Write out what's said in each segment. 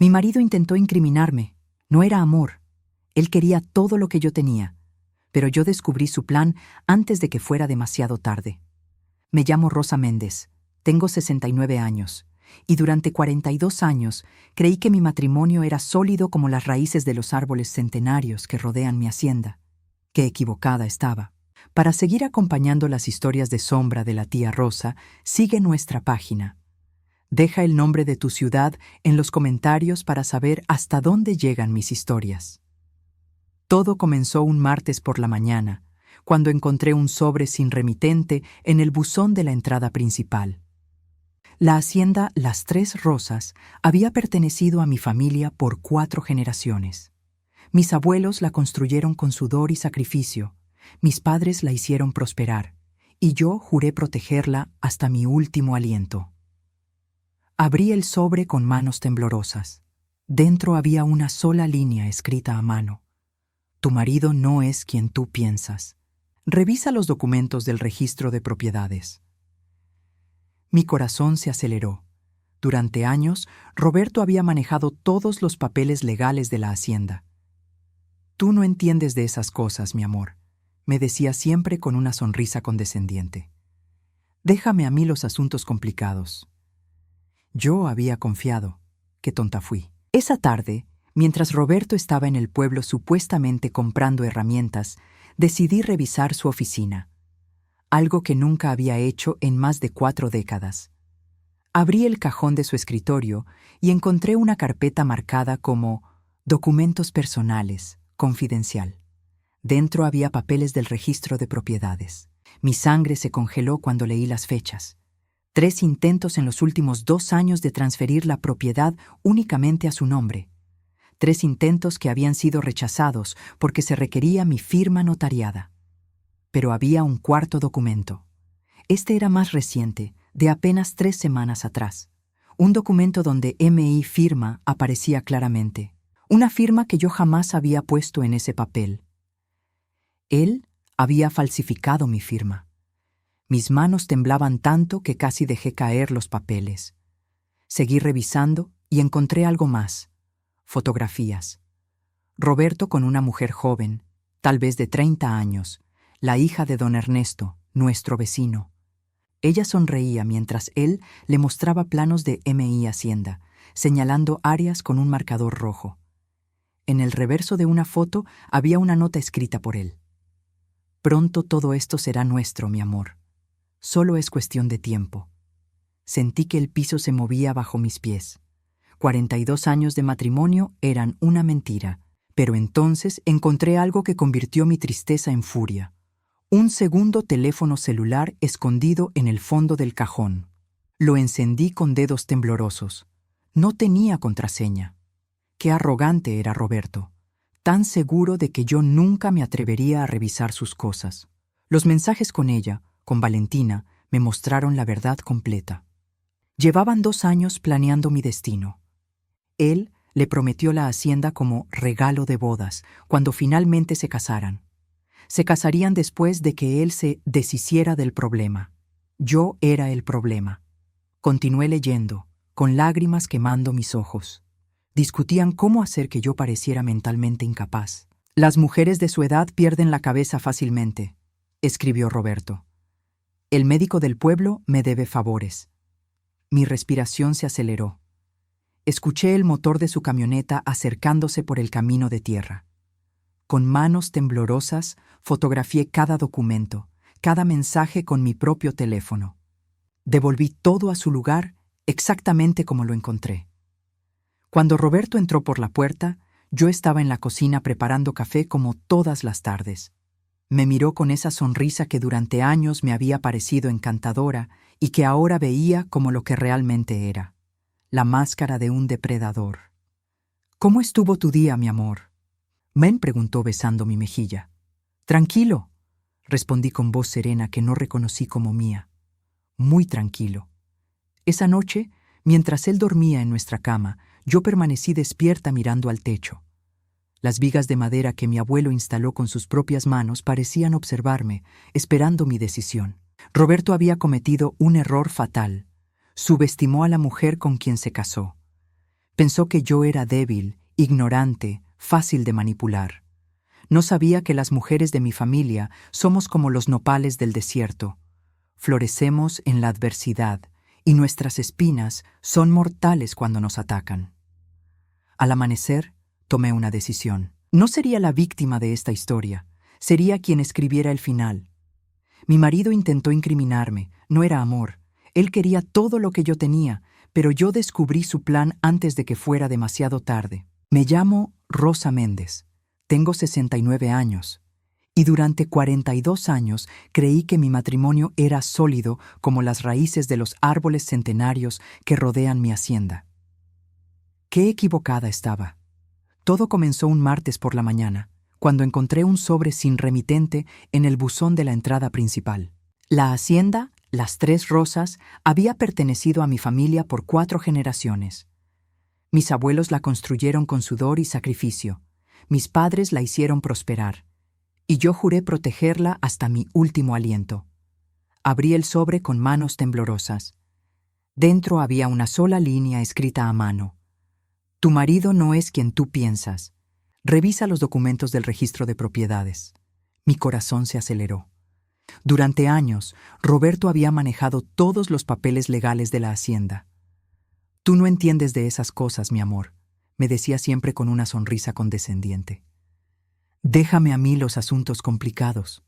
Mi marido intentó incriminarme. No era amor. Él quería todo lo que yo tenía, pero yo descubrí su plan antes de que fuera demasiado tarde. Me llamo Rosa Méndez, tengo 69 años, y durante 42 años creí que mi matrimonio era sólido como las raíces de los árboles centenarios que rodean mi hacienda. Qué equivocada estaba. Para seguir acompañando las historias de sombra de la tía Rosa, sigue nuestra página. Deja el nombre de tu ciudad en los comentarios para saber hasta dónde llegan mis historias. Todo comenzó un martes por la mañana, cuando encontré un sobre sin remitente en el buzón de la entrada principal. La hacienda Las Tres Rosas había pertenecido a mi familia por 4 generaciones. Mis abuelos la construyeron con sudor y sacrificio, mis padres la hicieron prosperar, y yo juré protegerla hasta mi último aliento. Abrí el sobre con manos temblorosas. Dentro había una sola línea escrita a mano. Tu marido no es quien tú piensas. Revisa los documentos del registro de propiedades. Mi corazón se aceleró. Durante años, Roberto había manejado todos los papeles legales de la hacienda. Tú no entiendes de esas cosas, mi amor, me decía siempre con una sonrisa condescendiente. Déjame a mí los asuntos complicados. Yo había confiado. Qué tonta fui. Esa tarde, mientras Roberto estaba en el pueblo supuestamente comprando herramientas, decidí revisar su oficina, algo que nunca había hecho en más de 4 décadas. Abrí el cajón de su escritorio y encontré una carpeta marcada como Documentos personales, confidencial. Dentro había papeles del registro de propiedades. Mi sangre se congeló cuando leí las fechas. 3 intentos en los últimos 2 años de transferir la propiedad únicamente a su nombre. 3 intentos que habían sido rechazados porque se requería mi firma notariada. Pero había un 4º documento. Este era más reciente, de apenas 3 semanas atrás. Un documento donde M.I. firma aparecía claramente. Una firma que yo jamás había puesto en ese papel. Él había falsificado mi firma. Mis manos temblaban tanto que casi dejé caer los papeles. Seguí revisando y encontré algo más. Fotografías. Roberto con una mujer joven, tal vez de 30 años, la hija de don Ernesto, nuestro vecino. Ella sonreía mientras él le mostraba planos de M.I. Hacienda, señalando áreas con un marcador rojo. En el reverso de una foto había una nota escrita por él. Pronto todo esto será nuestro, mi amor. Solo es cuestión de tiempo. Sentí que el piso se movía bajo mis pies. 42 años de matrimonio eran una mentira, pero entonces encontré algo que convirtió mi tristeza en furia. Un segundo teléfono celular escondido en el fondo del cajón. Lo encendí con dedos temblorosos. No tenía contraseña. Qué arrogante era Roberto, tan seguro de que yo nunca me atrevería a revisar sus cosas. Los mensajes con ella, con Valentina, me mostraron la verdad completa. Llevaban 2 años planeando mi destino. Él le prometió la hacienda como regalo de bodas, cuando finalmente se casaran. Se casarían después de que él se deshiciera del problema. Yo era el problema. Continué leyendo, con lágrimas quemando mis ojos. Discutían cómo hacer que yo pareciera mentalmente incapaz. Las mujeres de su edad pierden la cabeza fácilmente, escribió Roberto. El médico del pueblo me debe favores. Mi respiración se aceleró. Escuché el motor de su camioneta acercándose por el camino de tierra. Con manos temblorosas, fotografié cada documento, cada mensaje con mi propio teléfono. Devolví todo a su lugar exactamente como lo encontré. Cuando Roberto entró por la puerta, yo estaba en la cocina preparando café como todas las tardes. Me miró con esa sonrisa que durante años me había parecido encantadora y que ahora veía como lo que realmente era, la máscara de un depredador. ¿Cómo estuvo tu día, mi amor?, me preguntó besando mi mejilla. Tranquilo, respondí con voz serena que no reconocí como mía. Muy tranquilo. Esa noche, mientras él dormía en nuestra cama, yo permanecí despierta mirando al techo. Las vigas de madera que mi abuelo instaló con sus propias manos parecían observarme, esperando mi decisión. Roberto había cometido un error fatal. Subestimó a la mujer con quien se casó. Pensó que yo era débil, ignorante, fácil de manipular. No sabía que las mujeres de mi familia somos como los nopales del desierto. Florecemos en la adversidad y nuestras espinas son mortales cuando nos atacan. Al amanecer, tomé una decisión. No sería la víctima de esta historia, sería quien escribiera el final. Mi marido intentó incriminarme, no era amor. Él quería todo lo que yo tenía, pero yo descubrí su plan antes de que fuera demasiado tarde. Me llamo Rosa Méndez. Tengo 69 años. Y durante 42 años creí que mi matrimonio era sólido como las raíces de los árboles centenarios que rodean mi hacienda. Qué equivocada estaba. Todo comenzó un martes por la mañana, cuando encontré un sobre sin remitente en el buzón de la entrada principal. La hacienda, Las Tres Rosas, había pertenecido a mi familia por 4 generaciones. Mis abuelos la construyeron con sudor y sacrificio. Mis padres la hicieron prosperar. Y yo juré protegerla hasta mi último aliento. Abrí el sobre con manos temblorosas. Dentro había una sola línea escrita a mano. Tu marido no es quien tú piensas. Revisa los documentos del registro de propiedades. Mi corazón se aceleró. Durante años, Roberto había manejado todos los papeles legales de la hacienda. Tú no entiendes de esas cosas, mi amor, me decía siempre con una sonrisa condescendiente. Déjame a mí los asuntos complicados.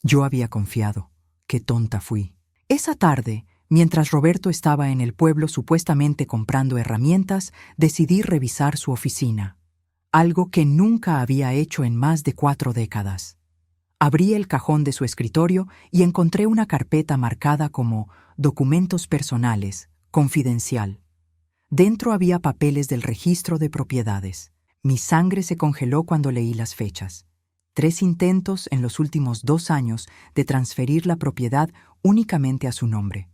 Yo había confiado. Qué tonta fui. Esa tarde, mientras Roberto estaba en el pueblo supuestamente comprando herramientas, decidí revisar su oficina, algo que nunca había hecho en más de 4 décadas. Abrí el cajón de su escritorio y encontré una carpeta marcada como Documentos Personales, Confidencial. Dentro había papeles del registro de propiedades. Mi sangre se congeló cuando leí las fechas. 3 intentos en los últimos 2 años de transferir la propiedad únicamente a su nombre.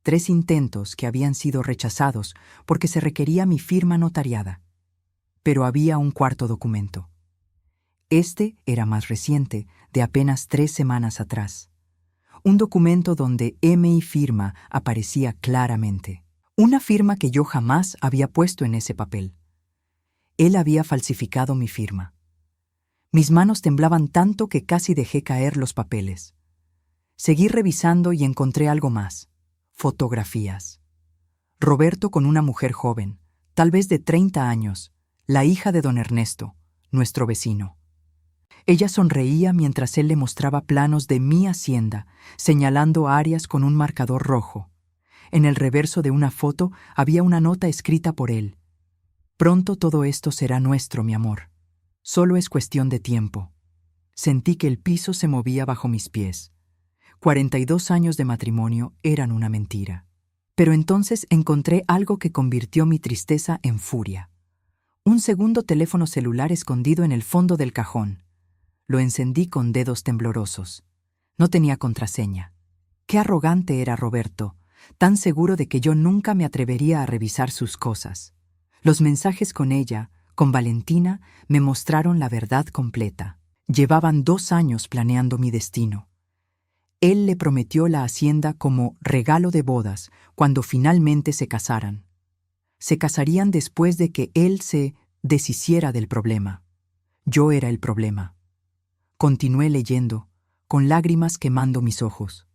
3 intentos que habían sido rechazados porque se requería mi firma notariada. Pero había un cuarto documento. Este era más reciente, de apenas 3 semanas atrás. Un documento donde mi firma aparecía claramente. Una firma que yo jamás había puesto en ese papel. Él había falsificado mi firma. Mis manos temblaban tanto que casi dejé caer los papeles. Seguí revisando y encontré algo más. Fotografías. Roberto con una mujer joven, tal vez de 30 años, la hija de don Ernesto, nuestro vecino. Ella sonreía mientras él le mostraba planos de mi hacienda, señalando áreas con un marcador rojo. En el reverso de una foto había una nota escrita por él. Pronto todo esto será nuestro, mi amor. Solo es cuestión de tiempo. Sentí que el piso se movía bajo mis pies. 42 años de matrimonio eran una mentira. Pero entonces encontré algo que convirtió mi tristeza en furia. Un segundo teléfono celular escondido en el fondo del cajón. Lo encendí con dedos temblorosos. No tenía contraseña. Qué arrogante era Roberto, tan seguro de que yo nunca me atrevería a revisar sus cosas. Los mensajes con ella, con Valentina, me mostraron la verdad completa. Llevaban 2 años planeando mi destino. Él le prometió la hacienda como regalo de bodas cuando finalmente se casaran. Se casarían después de que él se deshiciera del problema. Yo era el problema. Continué leyendo, con lágrimas quemando mis ojos.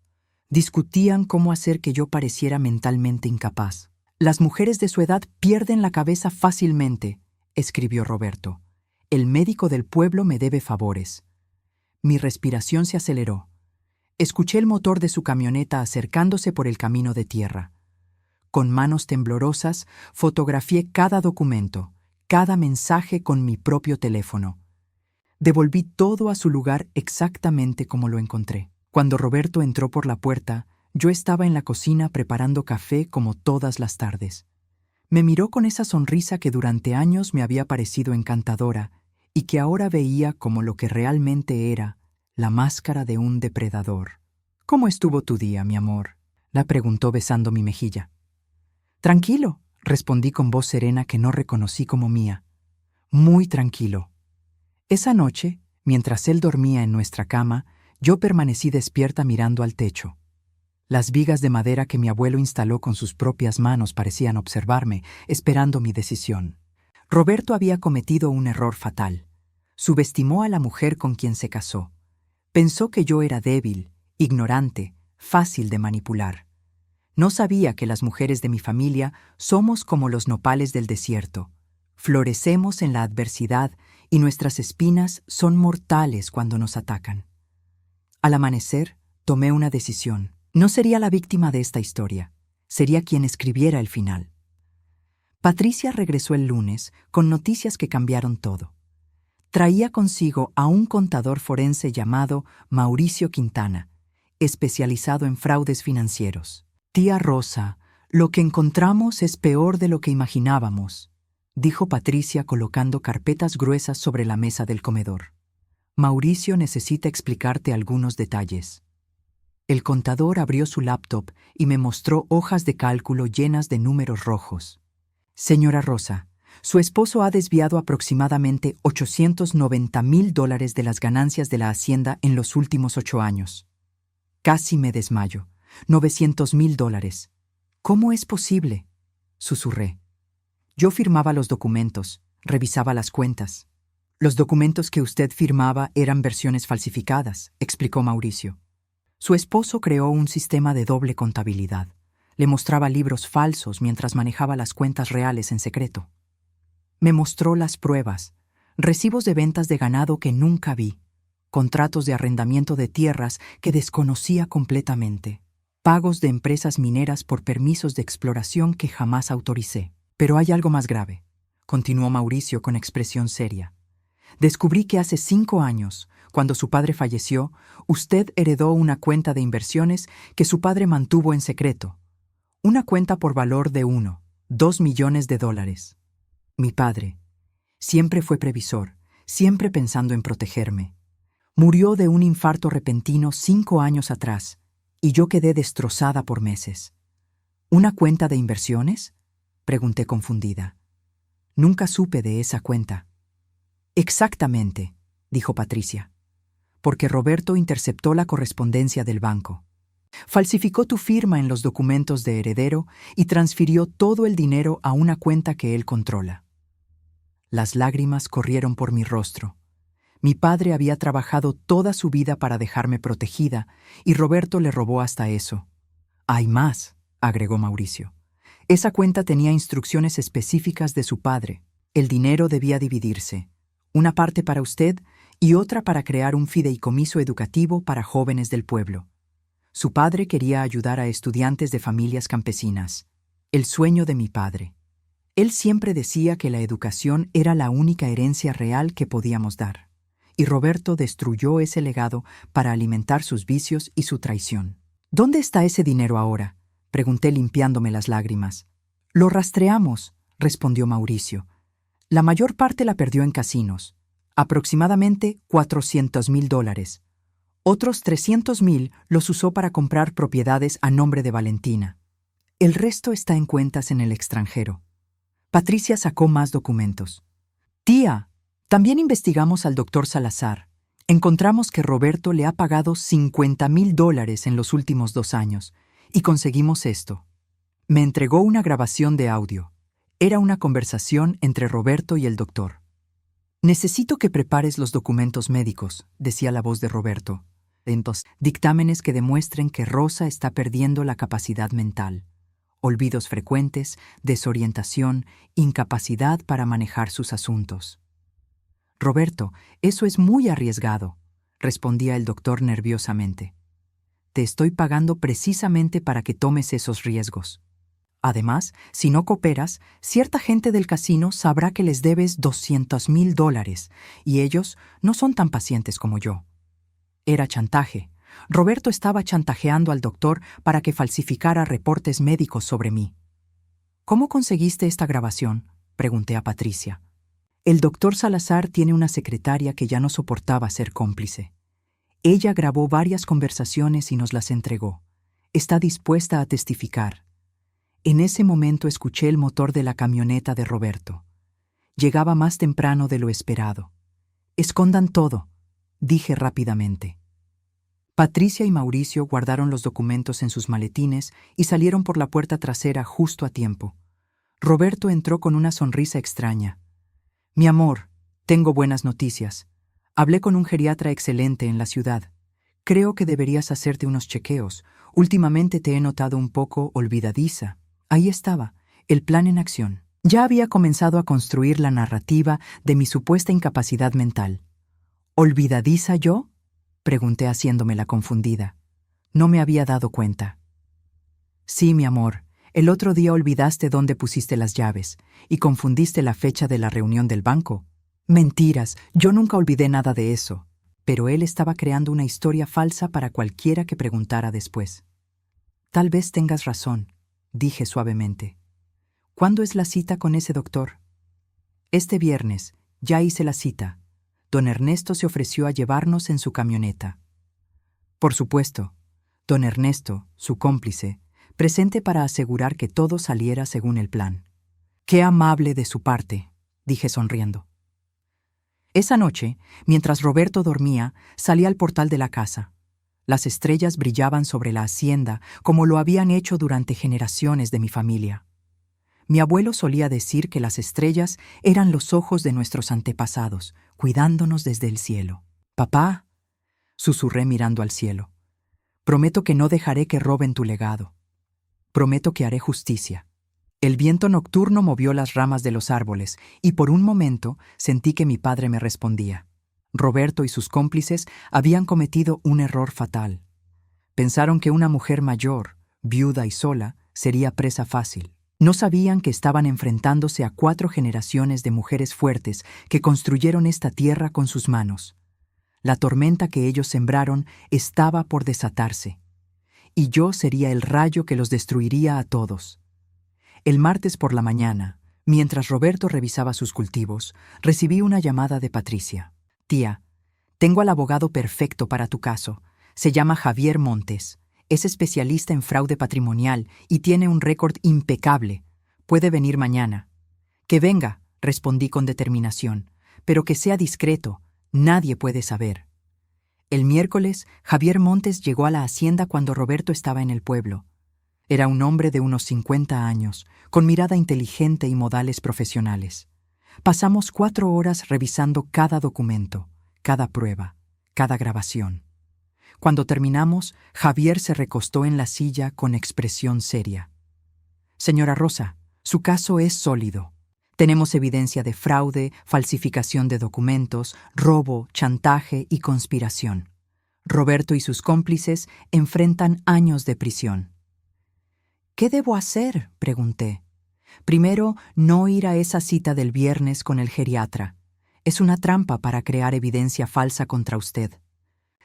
Discutían cómo hacer que yo pareciera mentalmente incapaz. Las mujeres de su edad pierden la cabeza fácilmente, escribió Roberto. El médico del pueblo me debe favores. Mi respiración se aceleró. Escuché el motor de su camioneta acercándose por el camino de tierra. Con manos temblorosas, fotografié cada documento, cada mensaje con mi propio teléfono. Devolví todo a su lugar exactamente como lo encontré. Cuando Roberto entró por la puerta, yo estaba en la cocina preparando café como todas las tardes. Me miró con esa sonrisa que durante años me había parecido encantadora y que ahora veía como lo que realmente era, la máscara de un depredador. «¿Cómo estuvo tu día, mi amor?», la preguntó besando mi mejilla. «Tranquilo», respondí con voz serena que no reconocí como mía. «Muy tranquilo». Esa noche, mientras él dormía en nuestra cama, yo permanecí despierta mirando al techo. Las vigas de madera que mi abuelo instaló con sus propias manos parecían observarme, esperando mi decisión. Roberto había cometido un error fatal. Subestimó a la mujer con quien se casó. Pensó que yo era débil, ignorante, fácil de manipular. No sabía que las mujeres de mi familia somos como los nopales del desierto. Florecemos en la adversidad y nuestras espinas son mortales cuando nos atacan. Al amanecer, tomé una decisión. No sería la víctima de esta historia. Sería quien escribiera el final. Patricia regresó el lunes con noticias que cambiaron todo. Traía consigo a un contador forense llamado Mauricio Quintana, especializado en fraudes financieros. «Tía Rosa, lo que encontramos es peor de lo que imaginábamos», dijo Patricia colocando carpetas gruesas sobre la mesa del comedor. «Mauricio necesita explicarte algunos detalles». El contador abrió su laptop y me mostró hojas de cálculo llenas de números rojos. «Señora Rosa, su esposo ha desviado aproximadamente $890,000 de las ganancias de la hacienda en los últimos 8 años. Casi me desmayo. $900,000. ¿Cómo es posible?», susurré. Yo firmaba los documentos, revisaba las cuentas. «Los documentos que usted firmaba eran versiones falsificadas», explicó Mauricio. Su esposo creó un sistema de doble contabilidad. Le mostraba libros falsos mientras manejaba las cuentas reales en secreto. Me mostró las pruebas, recibos de ventas de ganado que nunca vi, contratos de arrendamiento de tierras que desconocía completamente, pagos de empresas mineras por permisos de exploración que jamás autoricé. «Pero hay algo más grave», continuó Mauricio con expresión seria. «Descubrí que hace 5 años, cuando su padre falleció, usted heredó una cuenta de inversiones que su padre mantuvo en secreto. Una cuenta por valor de $2 millones. Mi padre siempre fue previsor, siempre pensando en protegerme. Murió de un infarto repentino 5 años atrás, y yo quedé destrozada por meses». «¿Una cuenta de inversiones?», pregunté confundida. «Nunca supe de esa cuenta». «Exactamente», dijo Patricia, «porque Roberto interceptó la correspondencia del banco. Falsificó tu firma en los documentos de heredero y transfirió todo el dinero a una cuenta que él controla». Las lágrimas corrieron por mi rostro. Mi padre había trabajado toda su vida para dejarme protegida y Roberto le robó hasta eso. «Hay más», agregó Mauricio. «Esa cuenta tenía instrucciones específicas de su padre. El dinero debía dividirse, una parte para usted y otra para crear un fideicomiso educativo para jóvenes del pueblo. Su padre quería ayudar a estudiantes de familias campesinas. El sueño de mi padre. Él siempre decía que la educación era la única herencia real que podíamos dar. Y Roberto destruyó ese legado para alimentar sus vicios y su traición». «¿Dónde está ese dinero ahora?», pregunté limpiándome las lágrimas. «Lo rastreamos», respondió Mauricio. «La mayor parte la perdió en casinos, aproximadamente $400,000. Otros $300,000 los usó para comprar propiedades a nombre de Valentina. El resto está en cuentas en el extranjero». Patricia sacó más documentos. «Tía, también investigamos al doctor Salazar. Encontramos que Roberto le ha pagado $50,000 en los últimos 2 años, y conseguimos esto». Me entregó una grabación de audio. Era una conversación entre Roberto y el doctor. «Necesito que prepares los documentos médicos», decía la voz de Roberto. «Entonces, dictámenes que demuestren que Rosa está perdiendo la capacidad mental. Olvidos frecuentes, desorientación, incapacidad para manejar sus asuntos». «Roberto, eso es muy arriesgado», respondía el doctor nerviosamente. «Te estoy pagando precisamente para que tomes esos riesgos. Además, si no cooperas, cierta gente del casino sabrá que les debes $200,000 y ellos no son tan pacientes como yo». Era chantaje. Roberto estaba chantajeando al doctor para que falsificara reportes médicos sobre mí. «¿Cómo conseguiste esta grabación?», pregunté a Patricia. «El doctor Salazar tiene una secretaria que ya no soportaba ser cómplice. Ella grabó varias conversaciones y nos las entregó. Está dispuesta a testificar». En ese momento escuché el motor de la camioneta de Roberto. Llegaba más temprano de lo esperado. «Escondan todo», dije rápidamente. Patricia y Mauricio guardaron los documentos en sus maletines y salieron por la puerta trasera justo a tiempo. Roberto entró con una sonrisa extraña. Mi amor, tengo buenas noticias. Hablé con un geriatra excelente en la ciudad. Creo que deberías hacerte unos chequeos. Últimamente te he notado un poco olvidadiza. Ahí estaba, el plan en acción. Ya había comenzado a construir la narrativa de mi supuesta incapacidad mental. ¿Olvidadiza yo?, pregunté haciéndome la confundida. No me había dado cuenta. Sí, mi amor, el otro día olvidaste dónde pusiste las llaves y confundiste la fecha de la reunión del banco. Mentiras, yo nunca olvidé nada de eso. Pero él estaba creando una historia falsa para cualquiera que preguntara después. Tal vez tengas razón, dije suavemente. ¿Cuándo es la cita con ese doctor? Este viernes, ya hice la cita. Don Ernesto se ofreció a llevarnos en su camioneta. Por supuesto, don Ernesto, su cómplice, presente para asegurar que todo saliera según el plan. Qué amable de su parte, dije sonriendo. Esa noche, mientras Roberto dormía, salí al portal de la casa. Las estrellas brillaban sobre la hacienda como lo habían hecho durante generaciones de mi familia. Mi abuelo solía decir que las estrellas eran los ojos de nuestros antepasados, cuidándonos desde el cielo. Papá, susurré mirando al cielo, prometo que no dejaré que roben tu legado. Prometo que haré justicia. El viento nocturno movió las ramas de los árboles y por un momento sentí que mi padre me respondía. Roberto y sus cómplices habían cometido un error fatal. Pensaron que una mujer mayor, viuda y sola, sería presa fácil. No sabían que estaban enfrentándose a 4 generaciones de mujeres fuertes que construyeron esta tierra con sus manos. La tormenta que ellos sembraron estaba por desatarse, y yo sería el rayo que los destruiría a todos. El martes por la mañana, mientras Roberto revisaba sus cultivos, recibí una llamada de Patricia. Tía, tengo al abogado perfecto para tu caso. Se llama Javier Montes. Es especialista en fraude patrimonial y tiene un récord impecable. Puede venir mañana. Que venga, respondí con determinación, pero que sea discreto. Nadie puede saber. El miércoles, Javier Montes llegó a la hacienda cuando Roberto estaba en el pueblo. Era un hombre de unos 50 años, con mirada inteligente y modales profesionales. Pasamos 4 horas revisando cada documento, cada prueba, cada grabación. Cuando terminamos, Javier se recostó en la silla con expresión seria. Señora Rosa, su caso es sólido. Tenemos evidencia de fraude, falsificación de documentos, robo, chantaje y conspiración. Roberto y sus cómplices enfrentan años de prisión. ¿Qué debo hacer?, pregunté. Primero, no ir a esa cita del viernes con el geriatra. Es una trampa para crear evidencia falsa contra usted.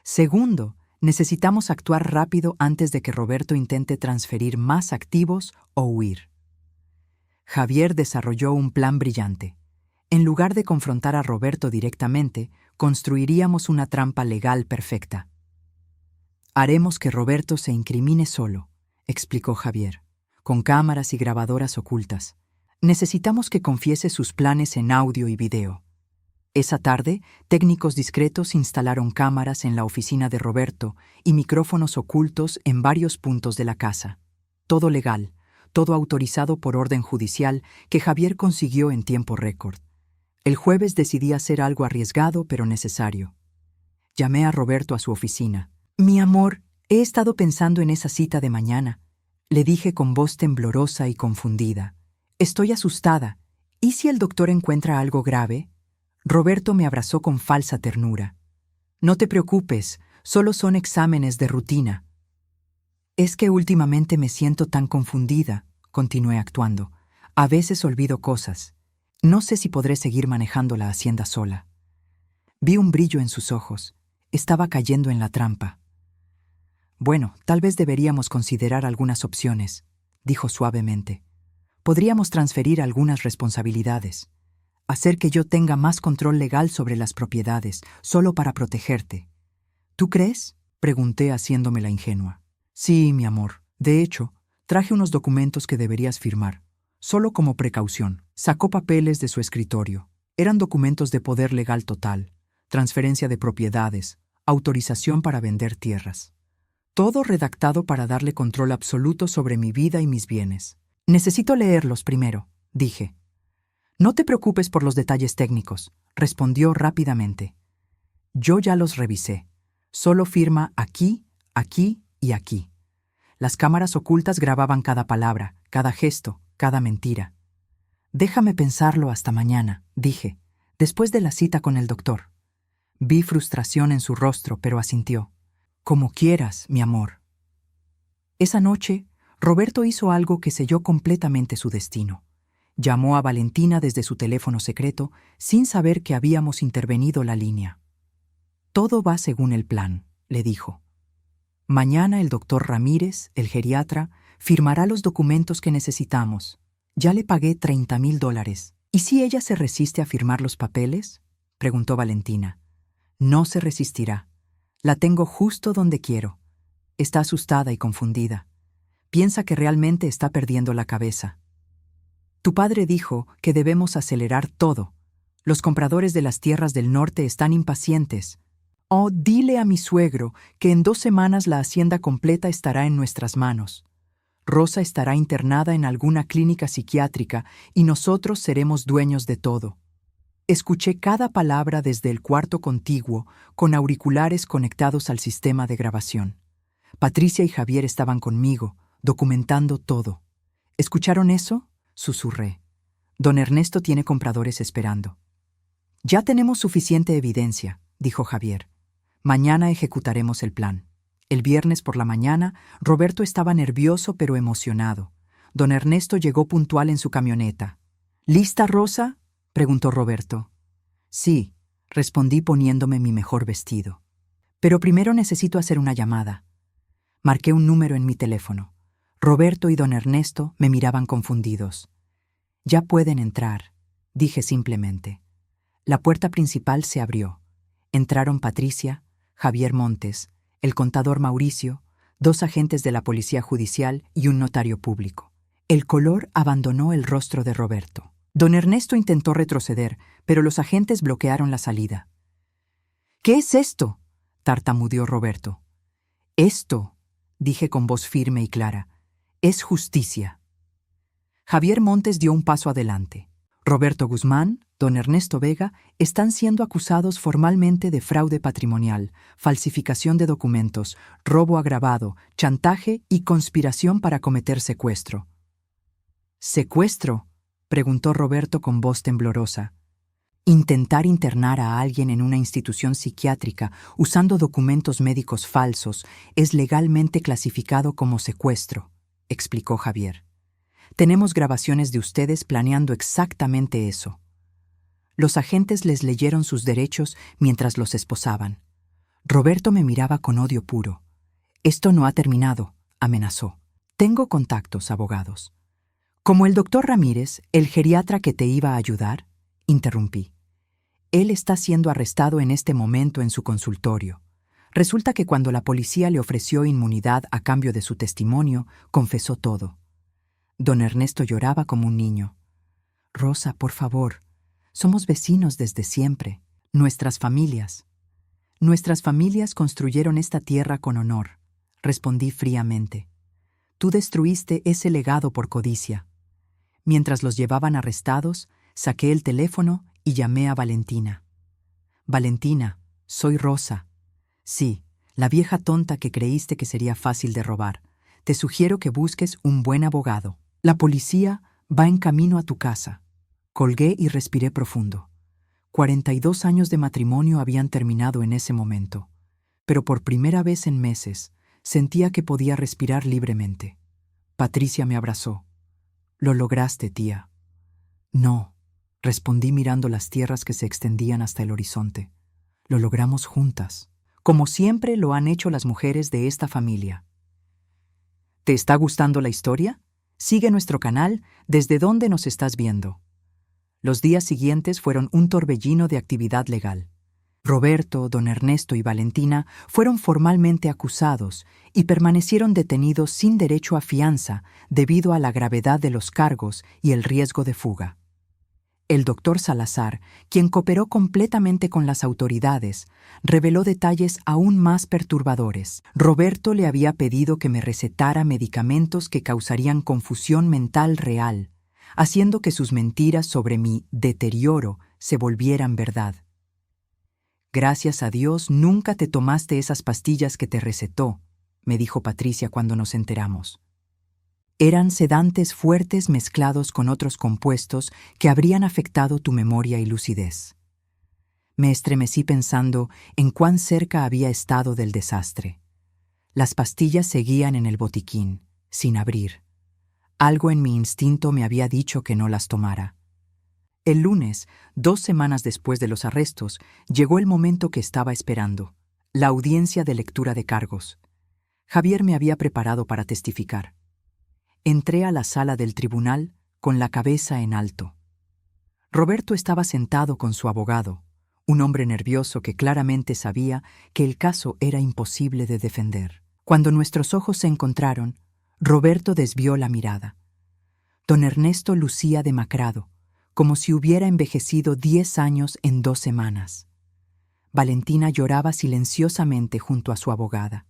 Segundo, necesitamos actuar rápido antes de que Roberto intente transferir más activos o huir. Javier desarrolló un plan brillante. En lugar de confrontar a Roberto directamente, construiríamos una trampa legal perfecta. Haremos que Roberto se incrimine solo, explicó Javier, con cámaras y grabadoras ocultas. Necesitamos que confiese sus planes en audio y video. Esa tarde, técnicos discretos instalaron cámaras en la oficina de Roberto y micrófonos ocultos en varios puntos de la casa. Todo legal, todo autorizado por orden judicial que Javier consiguió en tiempo récord. El jueves decidí hacer algo arriesgado pero necesario. Llamé a Roberto a su oficina. Mi amor, he estado pensando en esa cita de mañana. Le dije con voz temblorosa y confundida. Estoy asustada. ¿Y si el doctor encuentra algo grave? Roberto me abrazó con falsa ternura. No te preocupes, solo son exámenes de rutina. Es que últimamente me siento tan confundida, continué actuando. A veces olvido cosas. No sé si podré seguir manejando la hacienda sola. Vi un brillo en sus ojos. Estaba cayendo en la trampa. Bueno, tal vez deberíamos considerar algunas opciones, dijo suavemente. Podríamos transferir algunas responsabilidades. Hacer que yo tenga más control legal sobre las propiedades, solo para protegerte. ¿Tú crees?, pregunté haciéndome la ingenua. Sí, mi amor. De hecho, traje unos documentos que deberías firmar, solo como precaución. Sacó papeles de su escritorio. Eran documentos de poder legal total, transferencia de propiedades, autorización para vender tierras. Todo redactado para darle control absoluto sobre mi vida y mis bienes. Necesito leerlos primero, dije. No te preocupes por los detalles técnicos, respondió rápidamente. Yo ya los revisé. Solo firma aquí, aquí y aquí. Las cámaras ocultas grababan cada palabra, cada gesto, cada mentira. Déjame pensarlo hasta mañana, dije, después de la cita con el doctor. Vi frustración en su rostro, pero asintió. Como quieras, mi amor. Esa noche, Roberto hizo algo que selló completamente su destino. Llamó a Valentina desde su teléfono secreto sin saber que habíamos intervenido la línea. Todo va según el plan, le dijo. Mañana el doctor Ramírez, el geriatra, firmará los documentos que necesitamos. Ya le pagué $30,000. ¿Y si ella se resiste a firmar los papeles? Preguntó Valentina. No se resistirá. La tengo justo donde quiero. Está asustada y confundida. Piensa que realmente está perdiendo la cabeza. Tu padre dijo que debemos acelerar todo. Los compradores de las tierras del norte están impacientes. Oh, dile a mi suegro que en 2 semanas la hacienda completa estará en nuestras manos. Rosa estará internada en alguna clínica psiquiátrica y nosotros seremos dueños de todo. Escuché cada palabra desde el cuarto contiguo, con auriculares conectados al sistema de grabación. Patricia y Javier estaban conmigo, documentando todo. ¿Escucharon eso? Susurré. Don Ernesto tiene compradores esperando. Ya tenemos suficiente evidencia, dijo Javier. Mañana ejecutaremos el plan. El viernes por la mañana, Roberto estaba nervioso pero emocionado. Don Ernesto llegó puntual en su camioneta. ¿Lista, Rosa?, preguntó Roberto. Sí, respondí poniéndome mi mejor vestido. Pero primero necesito hacer una llamada. Marqué un número en mi teléfono. Roberto y don Ernesto me miraban confundidos. Ya pueden entrar, dije simplemente. La puerta principal se abrió. Entraron Patricia, Javier Montes, el contador Mauricio, 2 agentes de la policía judicial y un notario público. El color abandonó el rostro de Roberto. Don Ernesto intentó retroceder, pero los agentes bloquearon la salida. ¿Qué es esto?, tartamudeó Roberto. Esto, dije con voz firme y clara, es justicia. Javier Montes dio un paso adelante. Roberto Guzmán, don Ernesto Vega, están siendo acusados formalmente de fraude patrimonial, falsificación de documentos, robo agravado, chantaje y conspiración para cometer secuestro. ¿Secuestro?, preguntó Roberto con voz temblorosa. Intentar internar a alguien en una institución psiquiátrica usando documentos médicos falsos es legalmente clasificado como secuestro, explicó Javier. Tenemos grabaciones de ustedes planeando exactamente eso. Los agentes les leyeron sus derechos mientras los esposaban. Roberto me miraba con odio puro. Esto no ha terminado, amenazó. Tengo contactos, abogados. Como el doctor Ramírez, el geriatra que te iba a ayudar, interrumpí. Él está siendo arrestado en este momento en su consultorio. Resulta que cuando la policía le ofreció inmunidad a cambio de su testimonio, confesó todo. Don Ernesto lloraba como un niño. Rosa, por favor, somos vecinos desde siempre. Nuestras familias construyeron esta tierra con honor, respondí fríamente. Tú destruiste ese legado por codicia. Mientras los llevaban arrestados, saqué el teléfono y llamé a Valentina. Valentina, soy Rosa. Sí, la vieja tonta que creíste que sería fácil de robar. Te sugiero que busques un buen abogado. La policía va en camino a tu casa. Colgué y respiré profundo. 42 años de matrimonio habían terminado en ese momento, pero por primera vez en meses sentía que podía respirar libremente. Patricia me abrazó. «Lo lograste, tía». «No», respondí mirando las tierras que se extendían hasta el horizonte. «Lo logramos juntas, como siempre lo han hecho las mujeres de esta familia». ¿Te está gustando la historia? Sigue nuestro canal desde donde nos estás viendo. Los días siguientes fueron un torbellino de actividad legal. Roberto, don Ernesto y Valentina fueron formalmente acusados y permanecieron detenidos sin derecho a fianza debido a la gravedad de los cargos y el riesgo de fuga. El doctor Salazar, quien cooperó completamente con las autoridades, reveló detalles aún más perturbadores. Roberto le había pedido que me recetara medicamentos que causarían confusión mental real, haciendo que sus mentiras sobre mi deterioro se volvieran verdad. «Gracias a Dios nunca te tomaste esas pastillas que te recetó», me dijo Patricia cuando nos enteramos. Eran sedantes fuertes mezclados con otros compuestos que habrían afectado tu memoria y lucidez. Me estremecí pensando en cuán cerca había estado del desastre. Las pastillas seguían en el botiquín, sin abrir. Algo en mi instinto me había dicho que no las tomara. El lunes, 2 semanas después de los arrestos, llegó el momento que estaba esperando, la audiencia de lectura de cargos. Javier me había preparado para testificar. Entré a la sala del tribunal con la cabeza en alto. Roberto estaba sentado con su abogado, un hombre nervioso que claramente sabía que el caso era imposible de defender. Cuando nuestros ojos se encontraron, Roberto desvió la mirada. Don Ernesto lucía demacrado, como si hubiera envejecido 10 años en 2 semanas. Valentina lloraba silenciosamente junto a su abogada.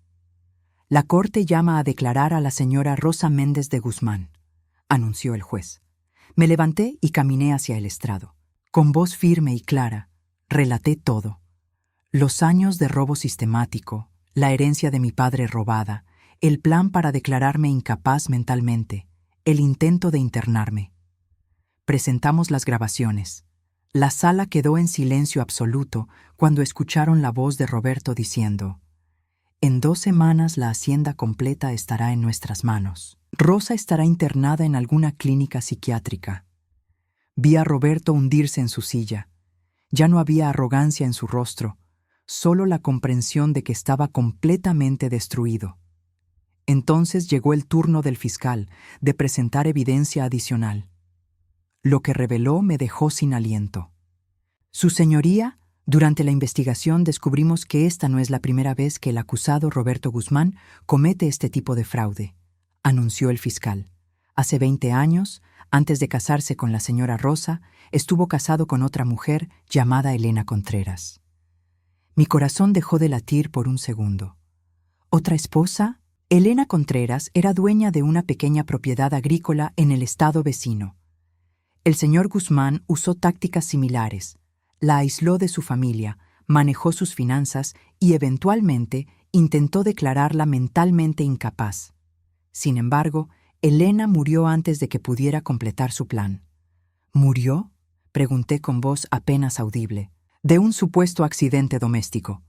«La corte llama a declarar a la señora Rosa Méndez de Guzmán», anunció el juez. Me levanté y caminé hacia el estrado. Con voz firme y clara, relaté todo. Los años de robo sistemático, la herencia de mi padre robada, el plan para declararme incapaz mentalmente, el intento de internarme. Presentamos las grabaciones. La sala quedó en silencio absoluto cuando escucharon la voz de Roberto diciendo: «En 2 semanas la hacienda completa estará en nuestras manos. Rosa estará internada en alguna clínica psiquiátrica». Vi a Roberto hundirse en su silla. Ya no había arrogancia en su rostro, solo la comprensión de que estaba completamente destruido. Entonces llegó el turno del fiscal de presentar evidencia adicional. Lo que reveló me dejó sin aliento. «Su señoría, durante la investigación descubrimos que esta no es la primera vez que el acusado Roberto Guzmán comete este tipo de fraude», anunció el fiscal. «Hace 20 años, antes de casarse con la señora Rosa, estuvo casado con otra mujer llamada Elena Contreras». Mi corazón dejó de latir por un segundo. ¿Otra esposa? Elena Contreras era dueña de una pequeña propiedad agrícola en el estado vecino. El señor Guzmán usó tácticas similares. La aisló de su familia, manejó sus finanzas y eventualmente intentó declararla mentalmente incapaz. Sin embargo, Elena murió antes de que pudiera completar su plan. ¿Murió?, pregunté con voz apenas audible. «De un supuesto accidente doméstico.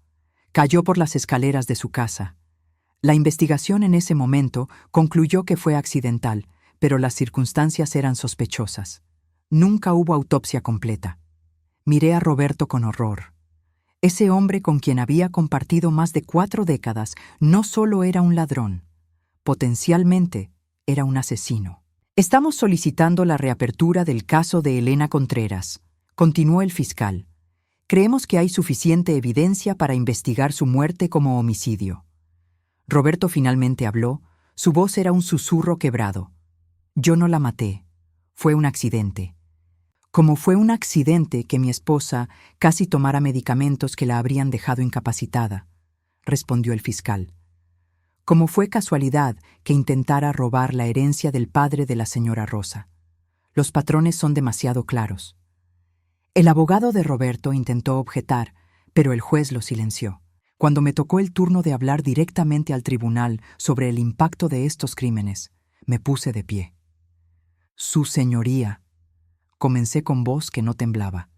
Cayó por las escaleras de su casa. La investigación en ese momento concluyó que fue accidental, pero las circunstancias eran sospechosas. Nunca hubo autopsia completa». Miré a Roberto con horror. Ese hombre con quien había compartido más de 4 décadas no solo era un ladrón, potencialmente era un asesino. «Estamos solicitando la reapertura del caso de Elena Contreras», continuó el fiscal. «Creemos que hay suficiente evidencia para investigar su muerte como homicidio». Roberto finalmente habló. Su voz era un susurro quebrado. «Yo no la maté. Fue un accidente. Como fue un accidente que mi esposa casi tomara medicamentos que la habrían dejado incapacitada», respondió el fiscal. «Como fue casualidad que intentara robar la herencia del padre de la señora Rosa. Los patrones son demasiado claros». El abogado de Roberto intentó objetar, pero el juez lo silenció. Cuando me tocó el turno de hablar directamente al tribunal sobre el impacto de estos crímenes, me puse de pie. «Su señoría», comencé con voz que no temblaba.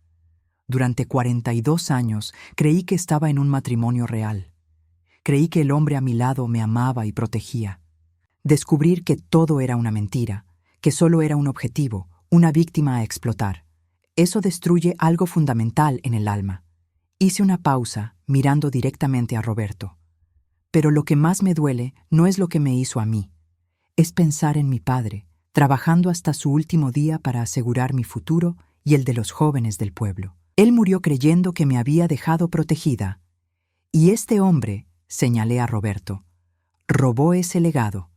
«Durante 42 años creí que estaba en un matrimonio real. Creí que el hombre a mi lado me amaba y protegía. Descubrir que todo era una mentira, que solo era un objetivo, una víctima a explotar. Eso destruye algo fundamental en el alma». Hice una pausa, mirando directamente a Roberto. «Pero lo que más me duele no es lo que me hizo a mí. Es pensar en mi padre, trabajando hasta su último día para asegurar mi futuro y el de los jóvenes del pueblo. Él murió creyendo que me había dejado protegida. Y este hombre», señalé a Roberto, «robó ese legado.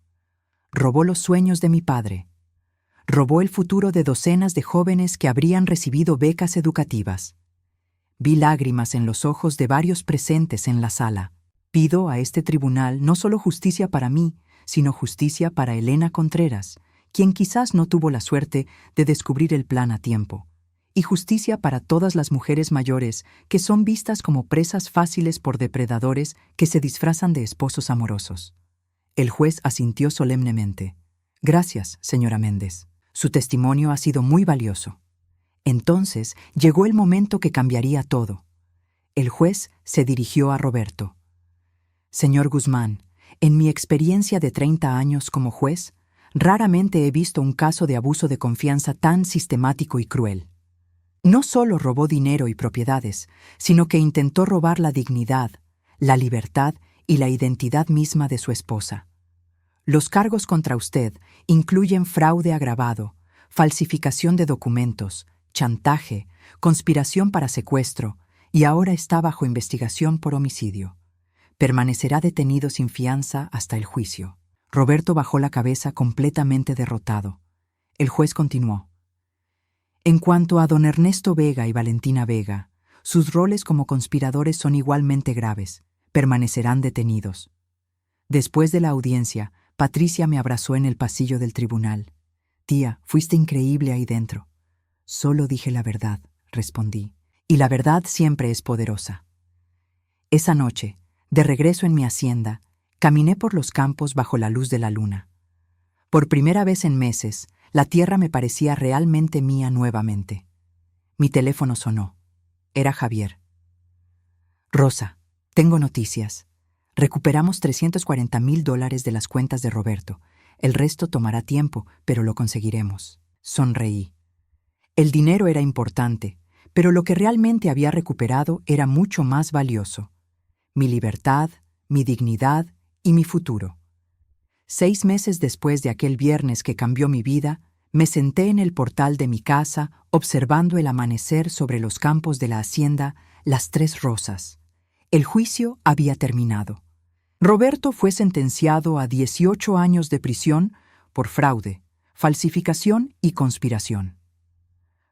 Robó los sueños de mi padre. Robó el futuro de docenas de jóvenes que habrían recibido becas educativas. Vi lágrimas en los ojos de varios presentes en la sala. Pido a este tribunal no solo justicia para mí, sino justicia para Elena Contreras, quien quizás no tuvo la suerte de descubrir el plan a tiempo, y justicia para todas las mujeres mayores que son vistas como presas fáciles por depredadores que se disfrazan de esposos amorosos. El juez asintió solemnemente. Gracias, señora Méndez. Su testimonio ha sido muy valioso. Entonces llegó el momento que cambiaría todo. El juez se dirigió a Roberto. Señor Guzmán, en mi experiencia de 30 años como juez, raramente he visto un caso de abuso de confianza tan sistemático y cruel. No solo robó dinero y propiedades, sino que intentó robar la dignidad, la libertad y la identidad misma de su esposa. Los cargos contra usted incluyen fraude agravado, falsificación de documentos, chantaje, conspiración para secuestro, y ahora está bajo investigación por homicidio. Permanecerá detenido sin fianza hasta el juicio. Roberto bajó la cabeza completamente derrotado. El juez continuó. En cuanto a don Ernesto Vega y Valentina Vega, sus roles como conspiradores son igualmente graves. Permanecerán detenidos. Después de la audiencia, Patricia me abrazó en el pasillo del tribunal. Tía, fuiste increíble ahí dentro. Solo dije la verdad, respondí. Y la verdad siempre es poderosa. Esa noche, de regreso en mi hacienda, caminé por los campos bajo la luz de la luna. Por primera vez en meses, la tierra me parecía realmente mía nuevamente. Mi teléfono sonó. Era Javier. Rosa, tengo noticias. Recuperamos $340,000 de las cuentas de Roberto. El resto tomará tiempo, pero lo conseguiremos. Sonreí. El dinero era importante, pero lo que realmente había recuperado era mucho más valioso. Mi libertad, mi dignidad y mi futuro. 6 meses después de aquel viernes que cambió mi vida, me senté en el portal de mi casa observando el amanecer sobre los campos de la hacienda Las Tres Rosas. El juicio había terminado. Roberto fue sentenciado a 18 años de prisión por fraude, falsificación y conspiración.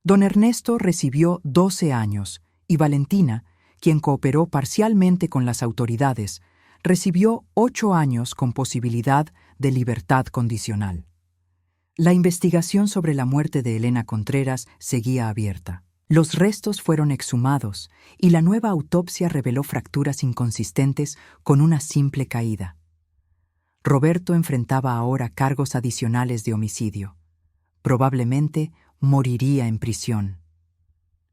Don Ernesto recibió 12 años y Valentina, quien cooperó parcialmente con las autoridades, recibió 8 años con posibilidad de libertad condicional. La investigación sobre la muerte de Elena Contreras seguía abierta. Los restos fueron exhumados y la nueva autopsia reveló fracturas inconsistentes con una simple caída. Roberto enfrentaba ahora cargos adicionales de homicidio. Probablemente moriría en prisión.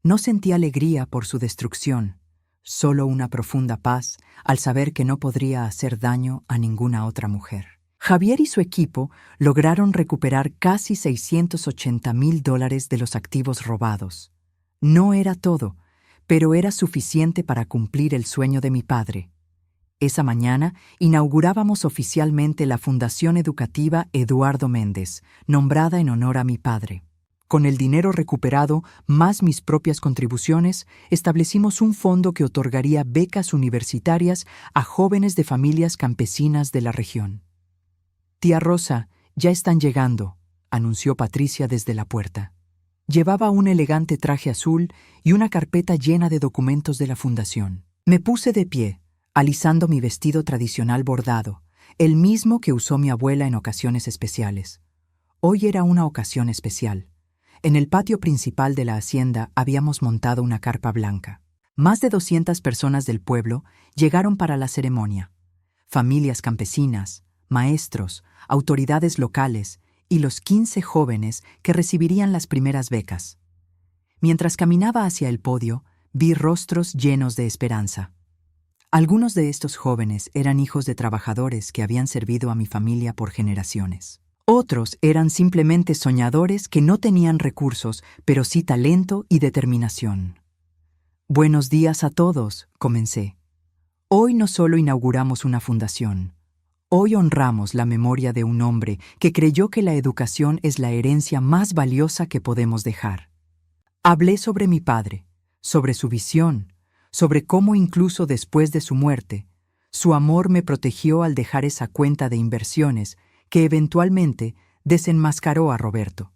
No sentí alegría por su destrucción, solo una profunda paz al saber que no podría hacer daño a ninguna otra mujer. Javier y su equipo lograron recuperar casi $680,000 de los activos robados. No era todo, pero era suficiente para cumplir el sueño de mi padre. Esa mañana inaugurábamos oficialmente la Fundación Educativa Eduardo Méndez, nombrada en honor a mi padre. Con el dinero recuperado, más mis propias contribuciones, establecimos un fondo que otorgaría becas universitarias a jóvenes de familias campesinas de la región. Tía Rosa, ya están llegando, anunció Patricia desde la puerta. Llevaba un elegante traje azul y una carpeta llena de documentos de la fundación. Me puse de pie, alisando mi vestido tradicional bordado, el mismo que usó mi abuela en ocasiones especiales. Hoy era una ocasión especial. En el patio principal de la hacienda habíamos montado una carpa blanca. Más de 200 personas del pueblo llegaron para la ceremonia. Familias campesinas, maestros, autoridades locales y los 15 jóvenes que recibirían las primeras becas. Mientras caminaba hacia el podio, vi rostros llenos de esperanza. Algunos de estos jóvenes eran hijos de trabajadores que habían servido a mi familia por generaciones. Otros eran simplemente soñadores que no tenían recursos, pero sí talento y determinación. Buenos días a todos, comencé. Hoy no solo inauguramos una fundación. Hoy honramos la memoria de un hombre que creyó que la educación es la herencia más valiosa que podemos dejar. Hablé sobre mi padre, sobre su visión, sobre cómo incluso después de su muerte, su amor me protegió al dejar esa cuenta de inversiones que eventualmente desenmascaró a Roberto.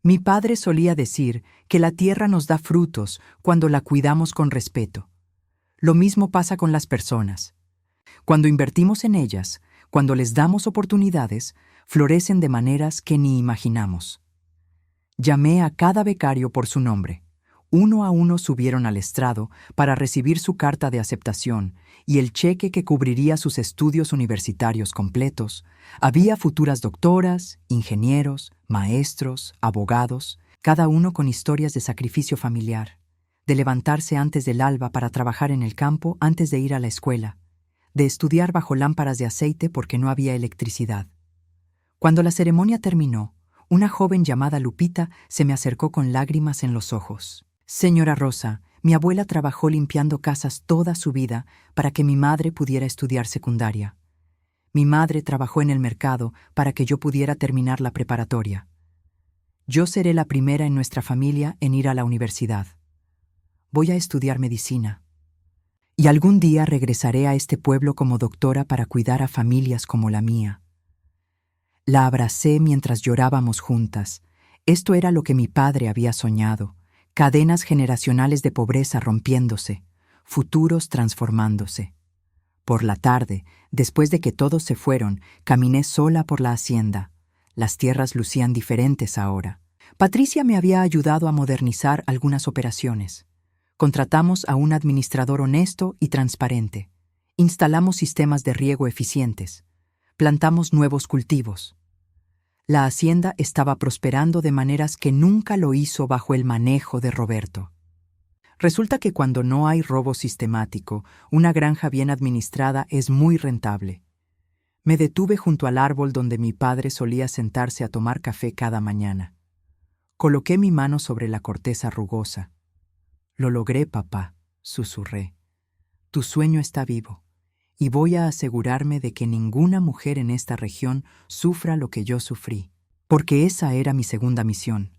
Mi padre solía decir que la tierra nos da frutos cuando la cuidamos con respeto. Lo mismo pasa con las personas. Cuando invertimos en ellas, cuando les damos oportunidades, florecen de maneras que ni imaginamos. Llamé a cada becario por su nombre. Uno a uno subieron al estrado para recibir su carta de aceptación y el cheque que cubriría sus estudios universitarios completos. Había futuras doctoras, ingenieros, maestros, abogados, cada uno con historias de sacrificio familiar, de levantarse antes del alba para trabajar en el campo antes de ir a la escuela, de estudiar bajo lámparas de aceite porque no había electricidad. Cuando la ceremonia terminó, una joven llamada Lupita se me acercó con lágrimas en los ojos. Señora Rosa, mi abuela trabajó limpiando casas toda su vida para que mi madre pudiera estudiar secundaria. Mi madre trabajó en el mercado para que yo pudiera terminar la preparatoria. Yo seré la primera en nuestra familia en ir a la universidad. Voy a estudiar medicina. Y algún día regresaré a este pueblo como doctora para cuidar a familias como la mía. La abracé mientras llorábamos juntas. Esto era lo que mi padre había soñado. Cadenas generacionales de pobreza rompiéndose, futuros transformándose. Por la tarde, después de que todos se fueron, caminé sola por la hacienda. Las tierras lucían diferentes ahora. Patricia me había ayudado a modernizar algunas operaciones. Contratamos a un administrador honesto y transparente. Instalamos sistemas de riego eficientes. Plantamos nuevos cultivos. La hacienda estaba prosperando de maneras que nunca lo hizo bajo el manejo de Roberto. Resulta que cuando no hay robo sistemático, una granja bien administrada es muy rentable. Me detuve junto al árbol donde mi padre solía sentarse a tomar café cada mañana. Coloqué mi mano sobre la corteza rugosa. «Lo logré, papá», susurré. «Tu sueño está vivo, y voy a asegurarme de que ninguna mujer en esta región sufra lo que yo sufrí, porque esa era mi segunda misión».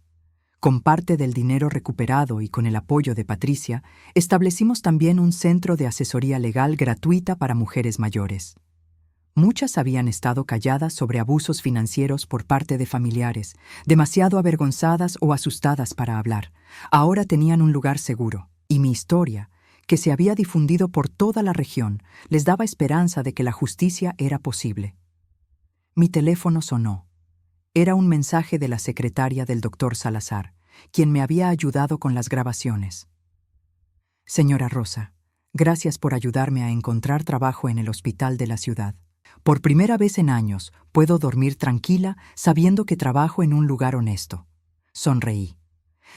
Con parte del dinero recuperado y con el apoyo de Patricia, establecimos también un centro de asesoría legal gratuita para mujeres mayores. Muchas habían estado calladas sobre abusos financieros por parte de familiares, demasiado avergonzadas o asustadas para hablar. Ahora tenían un lugar seguro, y mi historia, que se había difundido por toda la región, les daba esperanza de que la justicia era posible. Mi teléfono sonó. Era un mensaje de la secretaria del doctor Salazar, quien me había ayudado con las grabaciones. «Señora Rosa, gracias por ayudarme a encontrar trabajo en el hospital de la ciudad. Por primera vez en años puedo dormir tranquila sabiendo que trabajo en un lugar honesto». Sonreí.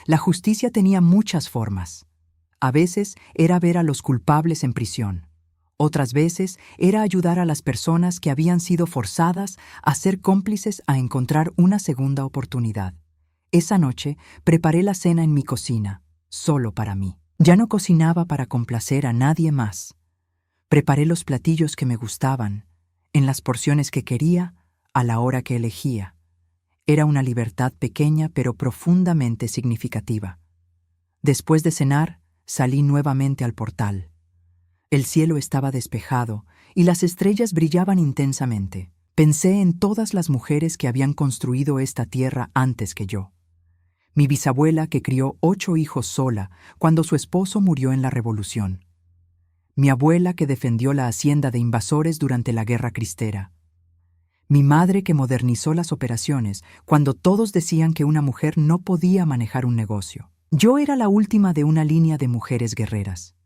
La justicia tenía muchas formas. A veces era ver a los culpables en prisión. Otras veces era ayudar a las personas que habían sido forzadas a ser cómplices a encontrar una segunda oportunidad. Esa noche preparé la cena en mi cocina, solo para mí. Ya no cocinaba para complacer a nadie más. Preparé los platillos que me gustaban, en las porciones que quería, a la hora que elegía. Era una libertad pequeña pero profundamente significativa. Después de cenar, salí nuevamente al portal. El cielo estaba despejado y las estrellas brillaban intensamente. Pensé en todas las mujeres que habían construido esta tierra antes que yo. Mi bisabuela que crió 8 hijos sola cuando su esposo murió en la Revolución. Mi abuela que defendió la hacienda de invasores durante la Guerra Cristera. Mi madre que modernizó las operaciones cuando todos decían que una mujer no podía manejar un negocio. Yo era la última de una línea de mujeres guerreras.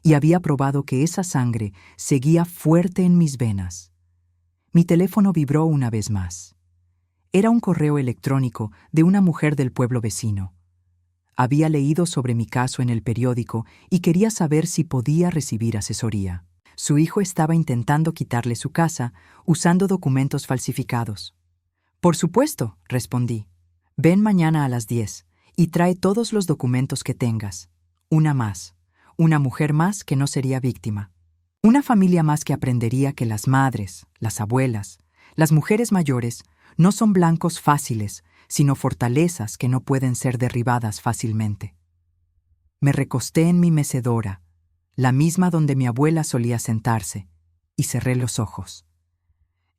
Y había probado que esa sangre seguía fuerte en mis venas. Mi teléfono vibró una vez más. Era un correo electrónico de una mujer del pueblo vecino. Había leído sobre mi caso en el periódico y quería saber si podía recibir asesoría. Su hijo estaba intentando quitarle su casa usando documentos falsificados. «Por supuesto», respondí. «Ven mañana a las 10 y trae todos los documentos que tengas. Una más. Una mujer más que no sería víctima. Una familia más que aprendería que las madres, las abuelas, las mujeres mayores no son blancos fáciles, sino fortalezas que no pueden ser derribadas fácilmente». Me recosté en mi mecedora, la misma donde mi abuela solía sentarse, y cerré los ojos.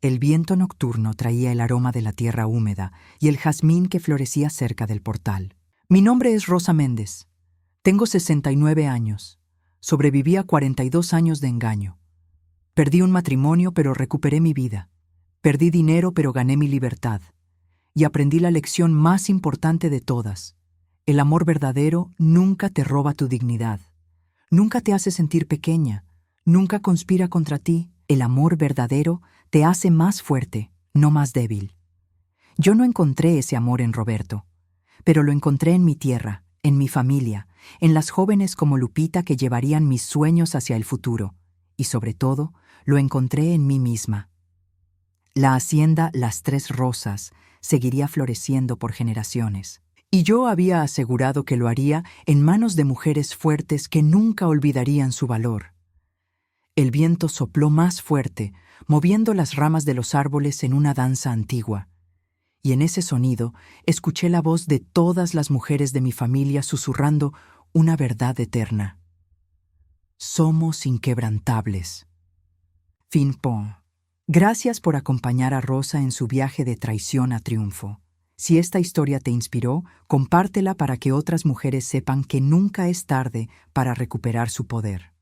El viento nocturno traía el aroma de la tierra húmeda y el jazmín que florecía cerca del portal. Mi nombre es Rosa Méndez. Tengo 69 años. Sobreviví a 42 años de engaño. Perdí un matrimonio, pero recuperé mi vida. Perdí dinero, pero gané mi libertad. Y aprendí la lección más importante de todas. El amor verdadero nunca te roba tu dignidad. Nunca te hace sentir pequeña. Nunca conspira contra ti. El amor verdadero te hace más fuerte, no más débil. Yo no encontré ese amor en Roberto, pero lo encontré en mi tierra, en mi familia, en las jóvenes como Lupita que llevarían mis sueños hacia el futuro, y sobre todo, lo encontré en mí misma. La hacienda Las Tres Rosas seguiría floreciendo por generaciones, y yo había asegurado que lo haría en manos de mujeres fuertes que nunca olvidarían su valor. El viento sopló más fuerte, moviendo las ramas de los árboles en una danza antigua, y en ese sonido escuché la voz de todas las mujeres de mi familia susurrando una verdad eterna. Somos inquebrantables. Fin pon. Gracias por acompañar a Rosa en su viaje de traición a triunfo. Si esta historia te inspiró, compártela para que otras mujeres sepan que nunca es tarde para recuperar su poder.